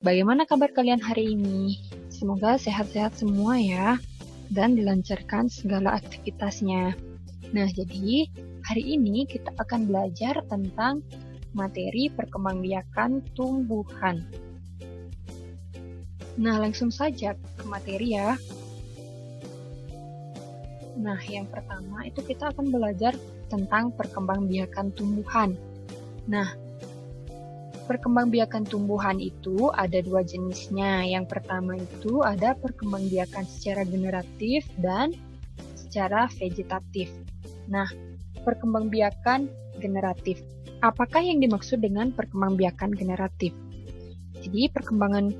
Bagaimana kabar kalian hari ini? Semoga sehat-sehat semua ya, dan dilancarkan segala aktivitasnya. Nah, jadi hari ini kita akan belajar tentang materi perkembangbiakan tumbuhan. Nah, langsung saja ke materi ya. Nah, yang pertama itu kita akan belajar tentang perkembangbiakan tumbuhan. Nah, perkembangbiakan tumbuhan itu ada dua jenisnya. Yang pertama itu ada perkembangbiakan secara generatif dan secara vegetatif. Nah, perkembangbiakan generatif. Apakah yang dimaksud dengan perkembangbiakan generatif? Jadi, perkembangan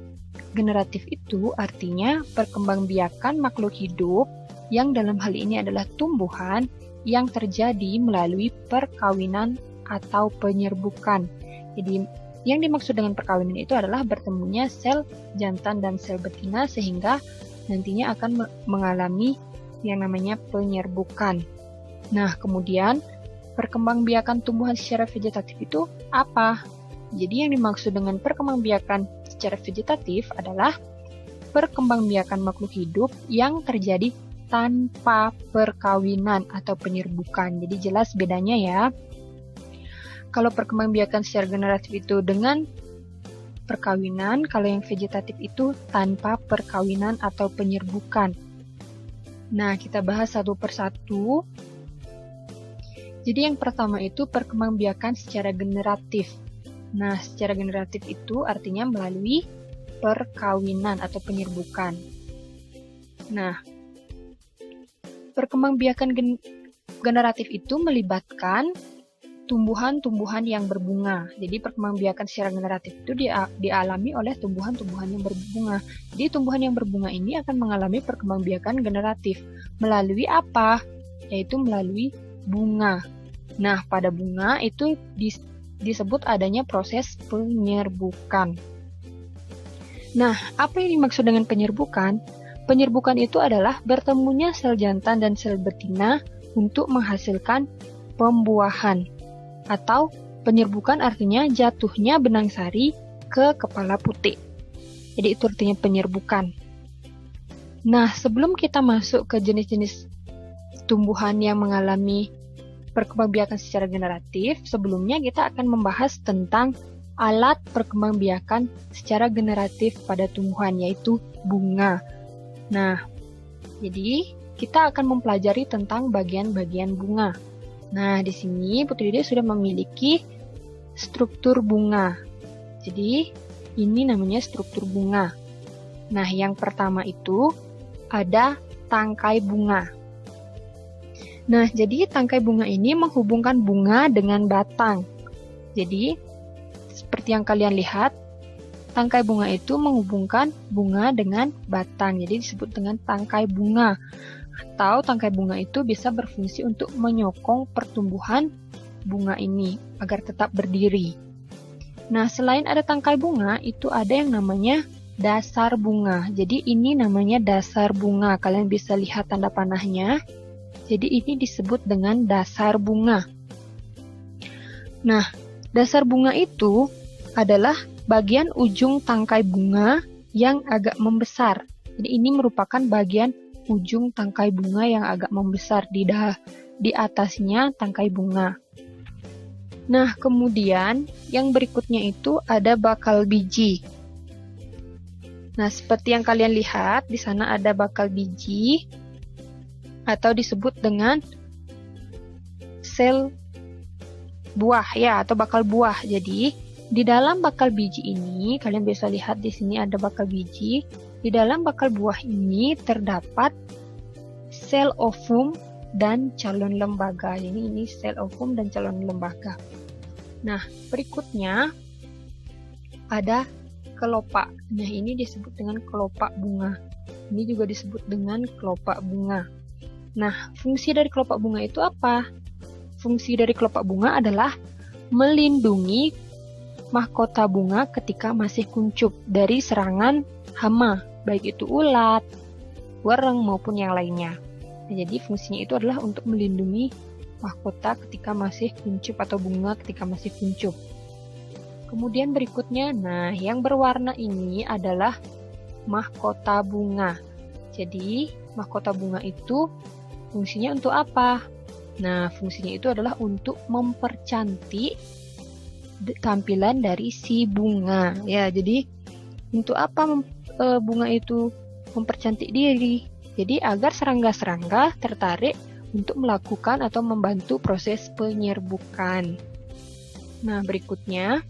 generatif itu artinya perkembangbiakan makhluk hidup yang dalam hal ini adalah tumbuhan yang terjadi melalui perkawinan atau penyerbukan. Jadi, yang dimaksud dengan perkawinan itu adalah bertemunya sel jantan dan sel betina sehingga nantinya akan mengalami yang namanya penyerbukan. Nah, kemudian perkembangbiakan tumbuhan secara vegetatif itu apa? Jadi yang dimaksud dengan perkembangbiakan secara vegetatif adalah perkembangbiakan makhluk hidup yang terjadi tanpa perkawinan atau penyerbukan. Jadi jelas bedanya ya. Kalau perkembangbiakan secara generatif itu dengan perkawinan, kalau yang vegetatif itu tanpa perkawinan atau penyerbukan. Nah, kita bahas satu persatu. Jadi yang pertama itu perkembangbiakan secara generatif. Nah, secara generatif itu artinya melalui perkawinan atau penyerbukan. Nah, perkembangbiakan generatif itu melibatkan tumbuhan-tumbuhan yang berbunga. Jadi perkembangbiakan secara generatif itu dialami oleh tumbuhan-tumbuhan yang berbunga. Jadi tumbuhan yang berbunga ini akan mengalami perkembangbiakan generatif. Melalui apa? Yaitu melalui bunga. Nah, pada bunga itu disebut adanya proses penyerbukan. Nah, apa yang dimaksud dengan penyerbukan? Penyerbukan itu adalah bertemunya sel jantan dan sel betina untuk menghasilkan pembuahan. Atau penyerbukan artinya jatuhnya benang sari ke kepala putik. Jadi itu artinya penyerbukan. Nah, sebelum kita masuk ke jenis-jenis tumbuhan yang mengalami perkembangbiakan secara generatif, sebelumnya kita akan membahas tentang alat perkembangbiakan secara generatif pada tumbuhan, yaitu bunga. Nah, jadi kita akan mempelajari tentang bagian-bagian bunga. Nah, di sini Putri Dede sudah memiliki struktur bunga. Jadi, ini namanya struktur bunga. Nah, yang pertama itu ada tangkai bunga. Nah, jadi tangkai bunga ini menghubungkan bunga dengan batang. Jadi, seperti yang kalian lihat, tangkai bunga itu menghubungkan bunga dengan batang. Jadi, disebut dengan tangkai bunga. Atau tangkai bunga itu bisa berfungsi untuk menyokong pertumbuhan bunga ini agar tetap berdiri. Nah, selain ada tangkai bunga, itu ada yang namanya dasar bunga. Jadi ini namanya dasar bunga. Kalian bisa lihat tanda panahnya. Jadi ini disebut dengan dasar bunga. Nah, dasar bunga itu adalah bagian ujung tangkai bunga yang agak membesar. Jadi ini merupakan bagian ujung tangkai bunga yang agak membesar di atasnya tangkai bunga. Nah, kemudian yang berikutnya itu ada bakal biji. Nah, seperti yang kalian lihat, di sana ada bakal biji atau disebut dengan sel buah ya, atau bakal buah. Jadi, di dalam bakal biji ini, kalian bisa lihat di sini ada bakal biji. Di dalam bakal buah ini terdapat sel ovum dan calon lembaga. Jadi ini sel ovum dan calon lembaga. Nah, berikutnya ada kelopak. Nah, ini disebut dengan kelopak bunga. Ini juga disebut dengan kelopak bunga. Nah, fungsi dari kelopak bunga itu apa? Fungsi dari kelopak bunga adalah melindungi mahkota bunga ketika masih kuncup dari serangan hama, baik itu ulat, wereng maupun yang lainnya. Nah, jadi fungsinya itu adalah untuk melindungi mahkota ketika masih kuncup atau bunga ketika masih kuncup. Kemudian berikutnya, nah yang berwarna ini adalah mahkota bunga. Jadi mahkota bunga itu fungsinya untuk apa? Nah, fungsinya itu adalah untuk mempercantik tampilan dari si bunga. Ya, jadi untuk apa bunga itu mempercantik diri? Jadi agar serangga-serangga tertarik untuk melakukan atau membantu proses penyerbukan. Nah, berikutnya.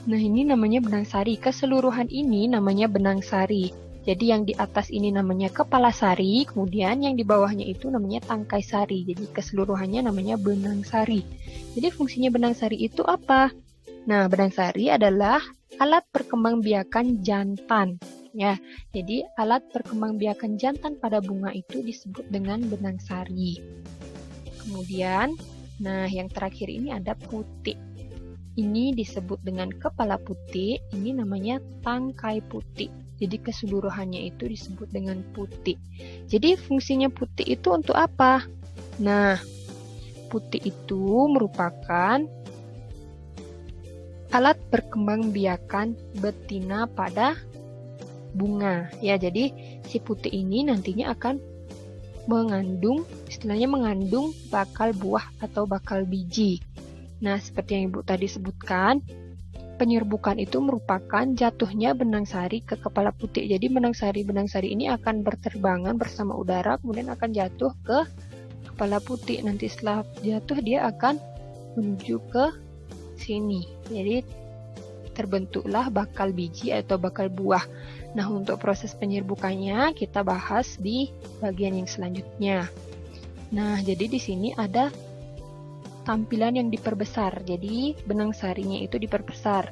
Nah, ini namanya benang sari. Keseluruhan ini namanya benang sari. Jadi yang di atas ini namanya kepala sari, kemudian yang di bawahnya itu namanya tangkai sari. Jadi keseluruhannya namanya benang sari. Jadi fungsinya benang sari itu apa? Nah, benang sari adalah alat perkembangbiakan jantan. Ya, jadi alat perkembangbiakan jantan pada bunga itu disebut dengan benang sari. Kemudian, nah yang terakhir ini ada putik. Ini disebut dengan kepala putik, ini namanya tangkai putik. Jadi keseluruhannya itu disebut dengan putik. Jadi fungsinya putik itu untuk apa? Nah, putik itu merupakan alat perkembangbiakan betina pada bunga. Ya, jadi si putik ini nantinya akan mengandung, istilahnya mengandung bakal buah atau bakal biji. Nah, seperti yang Ibu tadi sebutkan, penyerbukan itu merupakan jatuhnya benang sari ke kepala putik. Jadi benang sari ini akan berterbangan bersama udara, kemudian akan jatuh ke kepala putik. Nanti setelah jatuh dia akan menuju ke sini. Jadi terbentuklah bakal biji atau bakal buah. Nah, untuk proses penyerbukannya kita bahas di bagian yang selanjutnya. Nah, jadi di sini ada tampilan yang diperbesar. Jadi benang sarinya itu diperbesar.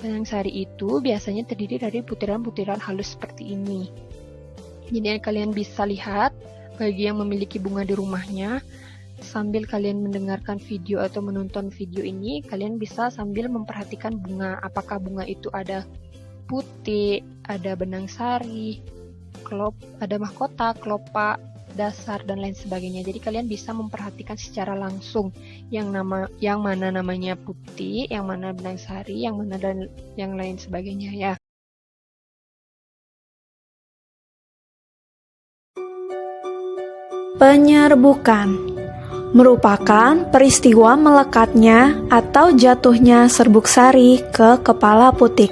Benang sari itu biasanya terdiri dari butiran-butiran halus seperti ini. Jadi kalian bisa lihat bagi yang memiliki bunga di rumahnya, sambil kalian mendengarkan video atau menonton video ini, kalian bisa sambil memperhatikan bunga. Apakah bunga itu ada putik, ada benang sari, ada mahkota, kelopak, dasar dan lain sebagainya. Jadi kalian bisa memperhatikan secara langsung yang mana namanya putih, yang mana benang sari, yang mana dan yang lain sebagainya ya. Penyerbukan merupakan peristiwa melekatnya atau jatuhnya serbuk sari ke kepala putik.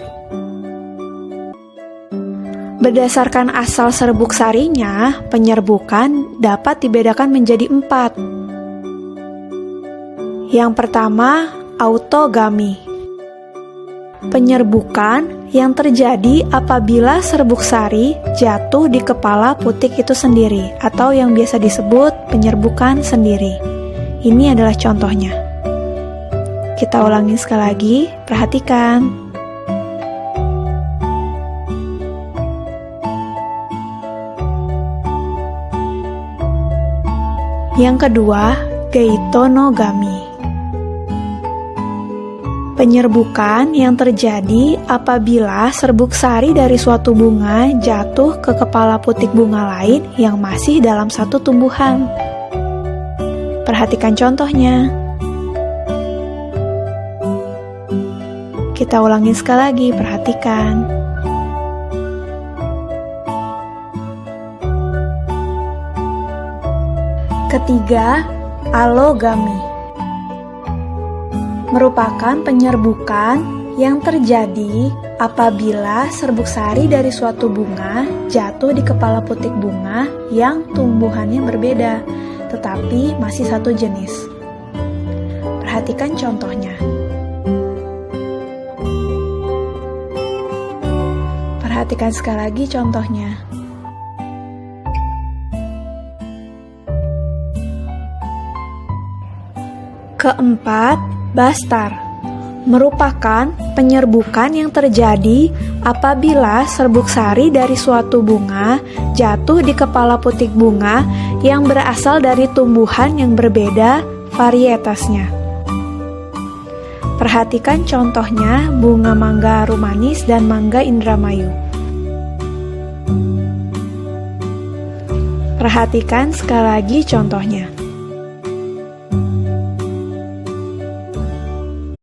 Berdasarkan asal serbuk sarinya, penyerbukan dapat dibedakan menjadi 4. Yang pertama, autogami. Penyerbukan yang terjadi apabila serbuk sari jatuh di kepala putik itu sendiri, atau yang biasa disebut penyerbukan sendiri. Ini adalah contohnya. Kita ulangi sekali lagi, perhatikan. Yang kedua, geitonogami. Penyerbukan yang terjadi apabila serbuk sari dari suatu bunga jatuh ke kepala putik bunga lain yang masih dalam satu tumbuhan. Perhatikan contohnya. Kita ulangi sekali lagi, perhatikan. Ketiga, alogami. Merupakan penyerbukan yang terjadi apabila serbuk sari dari suatu bunga jatuh di kepala putik bunga yang tumbuhannya berbeda, tetapi masih satu jenis. Perhatikan contohnya. Perhatikan sekali lagi contohnya. Keempat, bastar. Merupakan penyerbukan yang terjadi apabila serbuk sari dari suatu bunga jatuh di kepala putik bunga yang berasal dari tumbuhan yang berbeda varietasnya. Perhatikan contohnya bunga mangga harum manis dan mangga Indramayu. Perhatikan sekali lagi contohnya.